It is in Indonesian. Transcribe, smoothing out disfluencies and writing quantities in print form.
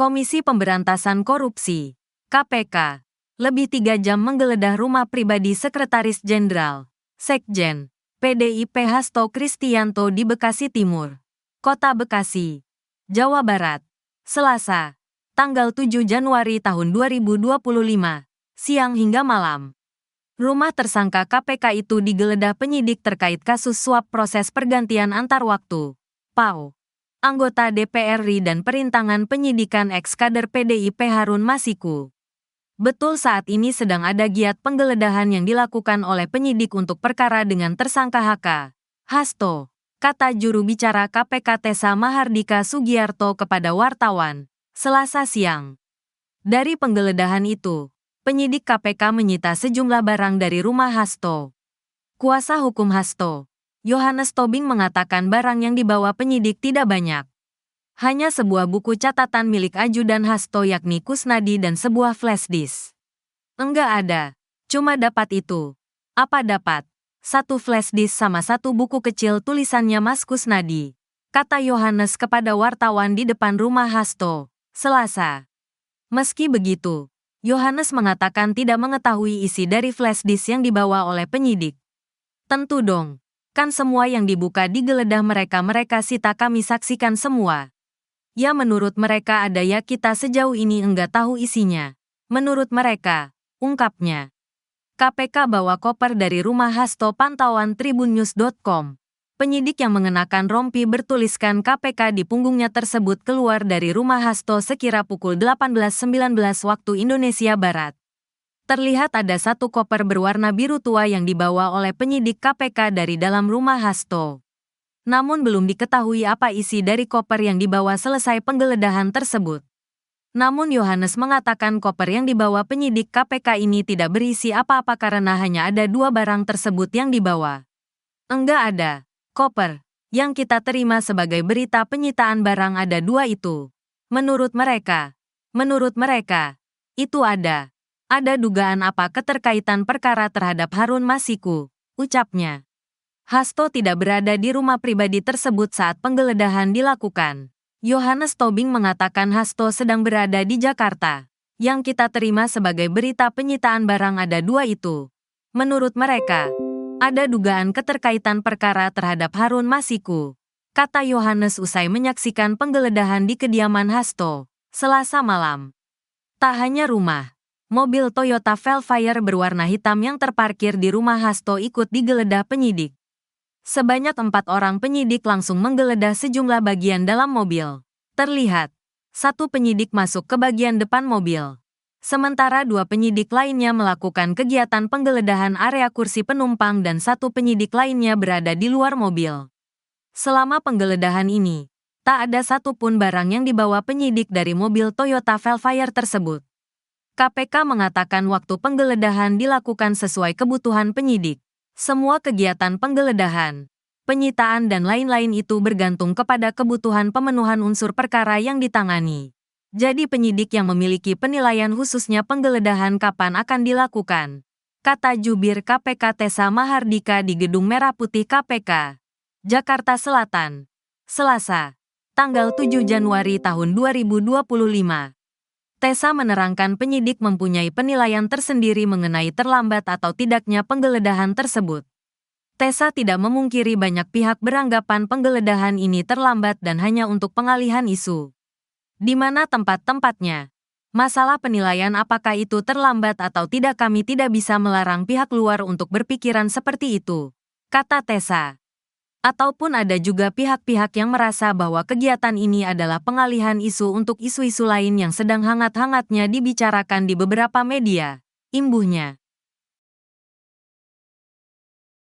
Komisi Pemberantasan Korupsi (KPK) lebih 3 jam menggeledah rumah pribadi Sekretaris Jenderal Sekjen PDIP Hasto Kristianto di Bekasi Timur, Kota Bekasi, Jawa Barat, Selasa, tanggal 7 Januari tahun 2025, siang hingga malam. Rumah tersangka KPK itu digeledah penyidik terkait kasus suap proses pergantian antar waktu (PAO) anggota DPR RI dan perintangan penyidikan ex-kader PDIP Harun Masiku. Betul saat ini sedang ada giat penggeledahan yang dilakukan oleh penyidik untuk perkara dengan tersangka HK, Hasto, kata juru bicara KPK Tessa Mahardika Sugiarto kepada wartawan, Selasa siang. Dari penggeledahan itu, penyidik KPK menyita sejumlah barang dari rumah Hasto. Kuasa hukum Hasto, Yohanes Tobing mengatakan barang yang dibawa penyidik tidak banyak. Hanya sebuah buku catatan milik ajudan Hasto yakni Kusnadi dan sebuah flash disk. Enggak ada, cuma dapat itu. Apa dapat? Satu flash disk sama satu buku kecil tulisannya Mas Kusnadi, kata Yohanes kepada wartawan di depan rumah Hasto, Selasa. Meski begitu, Yohanes mengatakan tidak mengetahui isi dari flash disk yang dibawa oleh penyidik. Tentu dong. Kan semua yang dibuka digeledah mereka sita kami saksikan semua. Ya menurut mereka ada ya kita sejauh ini enggak tahu isinya. Menurut mereka, ungkapnya. KPK bawa koper dari rumah Hasto pantauan tribunnews.com. Penyidik yang mengenakan rompi bertuliskan KPK di punggungnya tersebut keluar dari rumah Hasto sekira pukul 18.19 waktu Indonesia Barat. Terlihat ada satu koper berwarna biru tua yang dibawa oleh penyidik KPK dari dalam rumah Hasto. Namun belum diketahui apa isi dari koper yang dibawa selesai penggeledahan tersebut. Namun Yohanes mengatakan koper yang dibawa penyidik KPK ini tidak berisi apa-apa karena hanya ada 2 barang tersebut yang dibawa. Enggak ada. Koper yang kita terima sebagai berita penyitaan barang ada 2 itu. Menurut mereka, itu ada. Ada dugaan apa keterkaitan perkara terhadap Harun Masiku, ucapnya. Hasto tidak berada di rumah pribadi tersebut saat penggeledahan dilakukan. Yohanes Tobing mengatakan Hasto sedang berada di Jakarta. Yang kita terima sebagai berita penyitaan barang ada 2 itu. Menurut mereka, ada dugaan keterkaitan perkara terhadap Harun Masiku, kata Yohanes usai menyaksikan penggeledahan di kediaman Hasto, Selasa malam. Tak hanya rumah. Mobil Toyota Velfire berwarna hitam yang terparkir di rumah Hasto ikut digeledah penyidik. Sebanyak 4 orang penyidik langsung menggeledah sejumlah bagian dalam mobil. Terlihat, 1 penyidik masuk ke bagian depan mobil. Sementara 2 penyidik lainnya melakukan kegiatan penggeledahan area kursi penumpang dan 1 penyidik lainnya berada di luar mobil. Selama penggeledahan ini, tak ada satupun barang yang dibawa penyidik dari mobil Toyota Velfire tersebut. KPK mengatakan waktu penggeledahan dilakukan sesuai kebutuhan penyidik. Semua kegiatan penggeledahan, penyitaan dan lain-lain itu bergantung kepada kebutuhan pemenuhan unsur perkara yang ditangani. Jadi penyidik yang memiliki penilaian khususnya penggeledahan kapan akan dilakukan, kata jubir KPK Tessa Mahardika di Gedung Merah Putih KPK, Jakarta Selatan, Selasa, tanggal 7 Januari tahun 2025. Tessa menerangkan penyidik mempunyai penilaian tersendiri mengenai terlambat atau tidaknya penggeledahan tersebut. Tessa tidak memungkiri banyak pihak beranggapan penggeledahan ini terlambat dan hanya untuk pengalihan isu. Di mana tempat-tempatnya? Masalah penilaian apakah itu terlambat atau tidak kami tidak bisa melarang pihak luar untuk berpikiran seperti itu, kata Tessa. Ataupun ada juga pihak-pihak yang merasa bahwa kegiatan ini adalah pengalihan isu untuk isu-isu lain yang sedang hangat-hangatnya dibicarakan di beberapa media, imbuhnya.